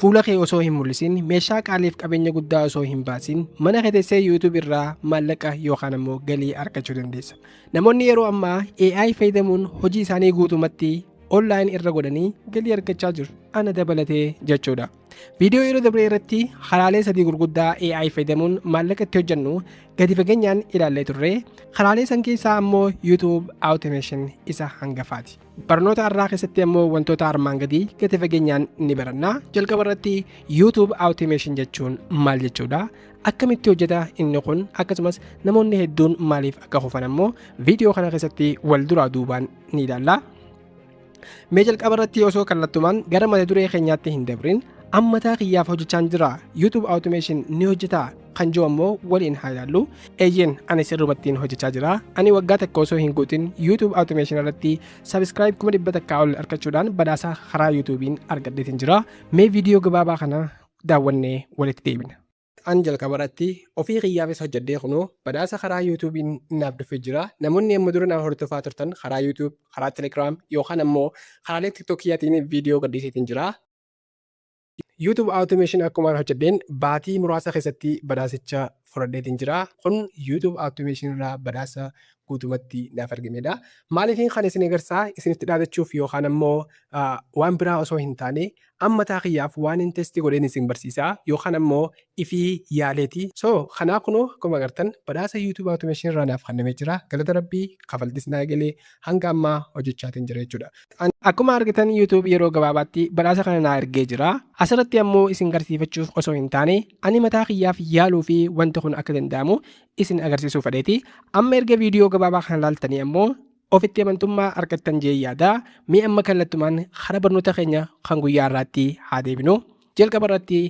Fuula kee osoo hin mul'isin, meeshaa qaaliif qabeenya guddaa osoo hin baasin, mana kee teessee YouTube irraa maallaqa yookaan ammoo galii argachuu dandeessa. Namoonni yeroo ammaa AI fayyadamuun hojii isaanii guutumatti online irra godhanii galii argachaa jiru. Ana dabalatee jechuudha. Viidiyoo yeroo dabree irratti karaalee sadii gurguddaa AI fayyadamuun maallaqa itti hojjennu gadi fageenyaan ilaallee turre. Karaalee san keessaa ammoo YouTube Automation isa hangafaati. Barnoota har'aa keessatti ammoo wantoota armaan gadii gadi fageenyaan ni baranna. Jalqaba irratti YouTube Automation jechuun maal jechuudha? Akkamitti hojjeta inni kun? Akkasumas namoonni hedduun maaliif akka hofan ammoo viidiyoo kana keessatti wal duraa duubaan ni ilaalla. Mee jalqaba irratti osoo kallattumaan gara mata duree keenyaatti hin dabrin ammataa kiyyaaf hojjechaa jira. YouTube Automation ni hojjeta kan jiru ammoo waliin haa ilaallu. Eeyyeen ani sirrumattiin hojjechaa jira. Ani waggaa tokko osoo hin guutin YouTube Automation irratti subscribe 100 ol argachuudhaan badhaasa karaa YouTubein argadheetiin jira. Mee viidiyoo gabaabaa kana daawwannee walitti deebina. An jalqaba irratti ofii kiyyaafis hojjedhee kunoo badhaasa karaa YouTubein naaf dhufee jira. Namoonni amma dura na hordofaa turtan karaa YouTube, karaa Telegram yookaan ammoo karaalee TikTokiyyaatiin viidiyoo gadhiiseetiin jira. YouTube Automation akkuma hojjedheen baatii muraasa keessatti badhaasicha fudhadheetiin jira. Kun YouTube Automation irraa badhaasa guutumatti naaf argamedha. Maaliifin kan isin agarsiisaa isinitti dhaadachuuf yookaan ammoo waan biraa osoo hin taane ammataa kiyyaaf waan hin testi godheen isin barsiisaa yookaan ammoo ifii yaaleeti. So kanaa kunoo akkuma agartan badhaasa YouTube Automation irraa naaf kennamee jira. Galata Rabbii kafaltis naa galee hanga ammaa hojjechaatiin jira jechuudha. Akkuma argitan YouTube yeroo gabaabaatti badhaasa kana naa ergee jira. Asirratti ammoo isin agarsiifachuuf osoo hin taane ani mataa kiyyaaf yaaluu fi wanti kun akka danda'amu isin agarsiisuu fedheeti. Amma erga viidiyoo gabaabaa kana ilaaltanii ammoo ofitti amantummaa argattan jee yaada. Mee amma kallattumaan hara barnoota keenya kan guyyaa irraatti haa deebinu. Jalqaba irratti